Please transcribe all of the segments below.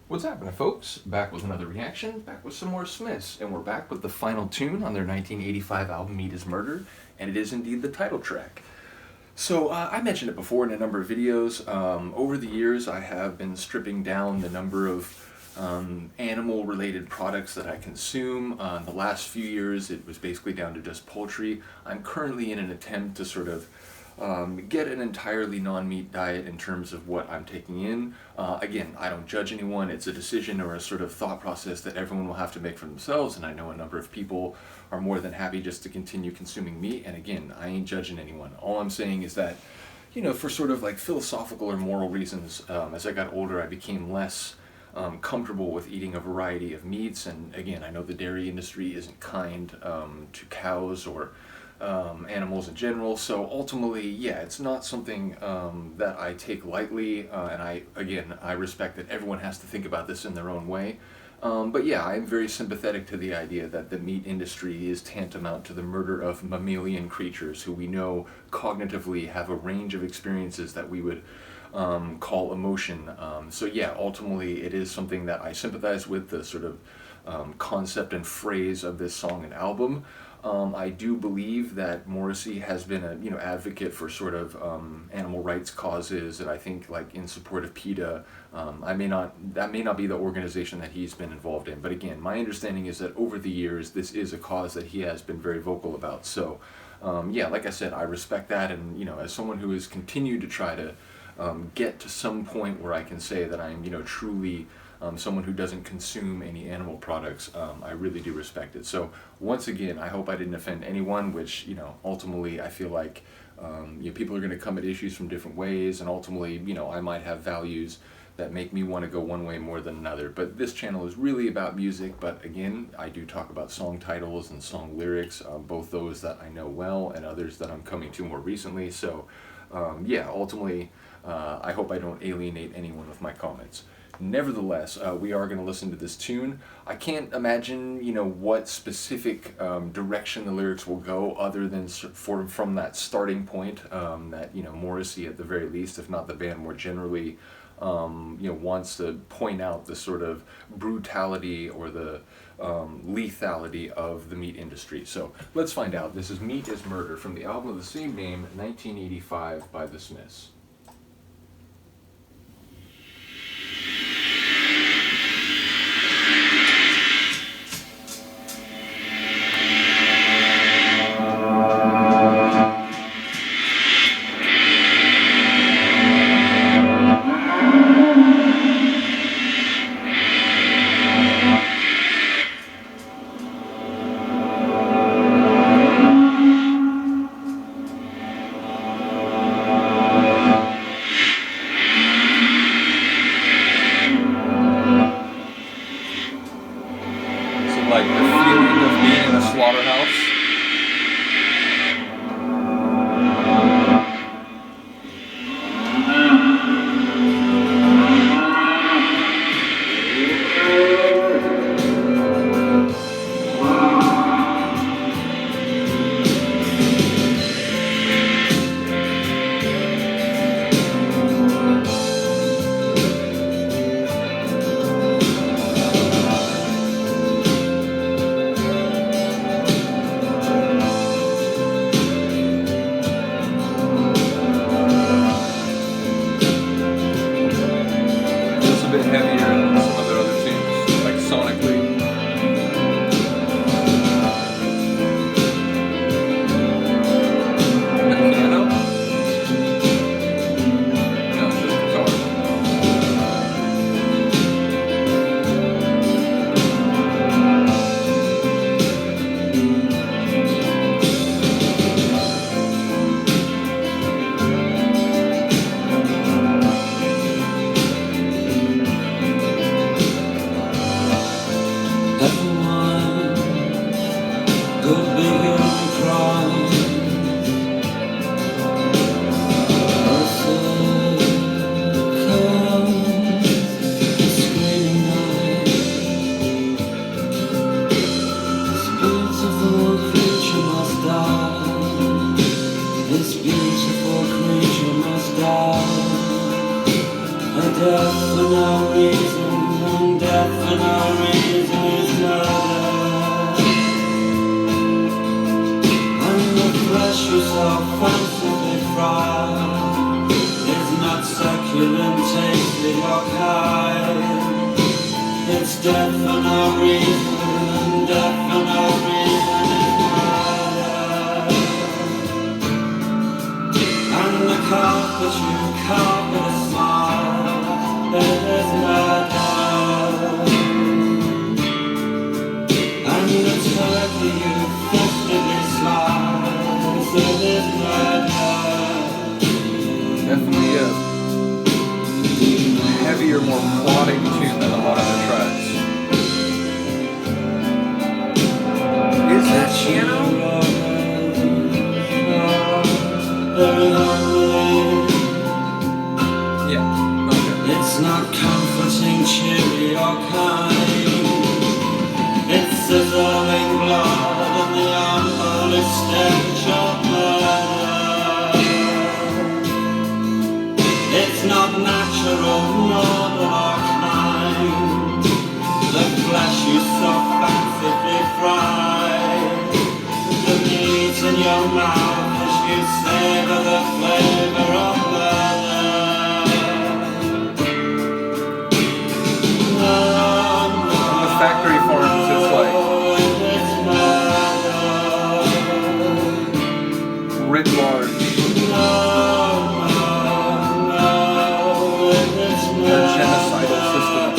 What's happening, folks? Back with another reaction, back with some more Smiths, and we're back with the final tune on their 1985 album Meat is Murder, and it is indeed the title track. So, I mentioned it before in a number of videos. Over the years, I have been stripping down the number of animal-related products that I consume. In the last few years, it was basically down to just poultry. I'm currently in an attempt to sort of get an entirely non-meat diet in terms of what I'm taking in. Again, I don't judge anyone. It's a decision or a sort of thought process that everyone will have to make for themselves, and I know a number of people are more than happy just to continue consuming meat, and again, I ain't judging anyone. All I'm saying is that, for sort of like philosophical or moral reasons, as I got older, I became less comfortable with eating a variety of meats, and again, I know the dairy industry isn't kind to cows or animals in general, so ultimately, yeah, it's not something that I take lightly, and I respect that everyone has to think about this in their own way. But yeah, I'm very sympathetic to the idea that the meat industry is tantamount to the murder of mammalian creatures who we know cognitively have a range of experiences that we would call emotion. So yeah, ultimately it is something that I sympathize with, the sort of concept and phrase of this song and album. I do believe that Morrissey has been a advocate for sort of animal rights causes, and I think like in support of PETA. That may not be the organization that he's been involved in, but again, my understanding is that over the years this is a cause that he has been very vocal about. So yeah, like I said, I respect that, and as someone who has continued to try to get to some point where I can say that I'm truly someone who doesn't consume any animal products, I really do respect it. So once again, I hope I didn't offend anyone, which ultimately I feel like people are going to come at issues from different ways, and ultimately I might have values that make me want to go one way more than another. But this channel is really about music, but again, I do talk about song titles and song lyrics, both those that I know well and others that I'm coming to more recently. So yeah, ultimately I hope I don't alienate anyone with my comments. Nevertheless, we are going to listen to this tune. I can't imagine, what specific direction the lyrics will go, other than from that starting point that Morrissey, at the very least, if not the band more generally, wants to point out the sort of brutality or the lethality of the meat industry. So let's find out. This is Meat is Murder from the album of the same name, 1985, by the Smiths. for no reason is murder, and the flesh you so fancifully fried is not succulent, tasty or kind. It's death for no reason, and death for no reason is murder. And the carpet you carpet a smile, it is murder. And the turkey you festively slice, it is murder. Definitely a heavier, more plodding tune than a lot of the tracks. Is that piano? Very humbly. Yeah, okay. It's not comforting, cheery or kind. It's sizzling blood and the unholy stench of murder. It's not natural, noble or kind. The flesh you so fancifully fry, the meat in your mouth as you savor the flavor of murder. No, no, The factory farms, it's like it's murder. writ large. No, no, it's A murder. genocidal system.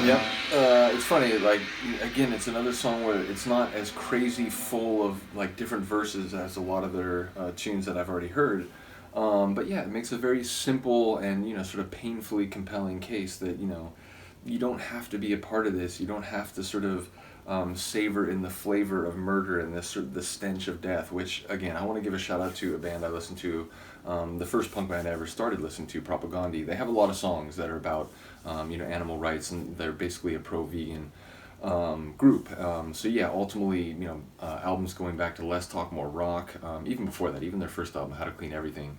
Yep. It's funny, like, again, it's another song where it's not as crazy full of, like, different verses as a lot of their tunes that I've already heard. But yeah, it makes a very simple and, sort of painfully compelling case that, you don't have to be a part of this. You don't have to sort of savor in the flavor of murder and this sort of the stench of death, which, again, I want to give a shout out to a band I listened to, the first punk band I ever started listening to, Propaganda. They have a lot of songs that are about, animal rights, and they're basically a pro-vegan group. So yeah, ultimately, albums going back to less talk, more rock, even before that, even their first album, How to Clean Everything.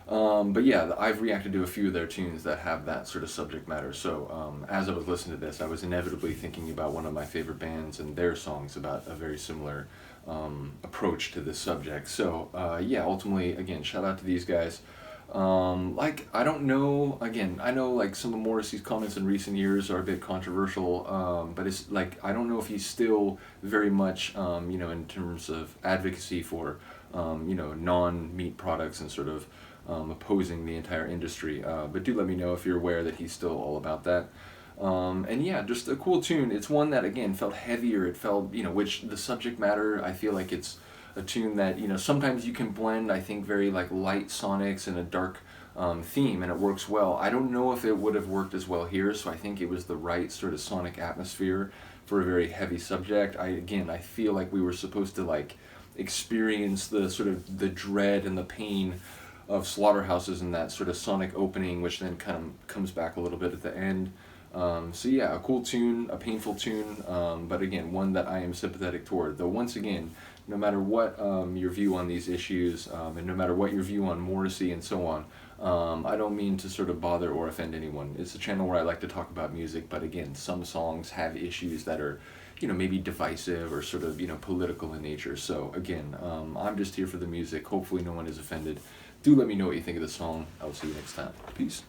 But yeah, I've reacted to a few of their tunes that have that sort of subject matter. So as I was listening to this, I was inevitably thinking about one of my favorite bands and their songs about a very similar approach to this subject. So yeah, ultimately, again, shout out to these guys. I don't know, again, I know like some of Morrissey's comments in recent years are a bit controversial, but it's like, I don't know if he's still very much, in terms of advocacy for, non-meat products and sort of opposing the entire industry, but do let me know if you're aware that he's still all about that. And yeah, just a cool tune. It's one that again felt heavier. It felt, which the subject matter, I feel like it's a tune that, sometimes you can blend, I think, very like light sonics and a dark theme, and it works well. I don't know if it would have worked as well here, so I think it was the right sort of sonic atmosphere for a very heavy subject. I feel like we were supposed to like experience the sort of the dread and the pain of slaughterhouses in that sort of sonic opening, which then kind of comes back a little bit at the end. So yeah, a cool tune, a painful tune, but again, one that I am sympathetic toward. Though once again, no matter what your view on these issues, and no matter what your view on Morrissey and so on, I don't mean to sort of bother or offend anyone. It's a channel where I like to talk about music, but again, some songs have issues that are, maybe divisive or sort of, political in nature. So again, I'm just here for the music. Hopefully no one is offended. Do let me know what you think of the song. I will see you next time. Peace.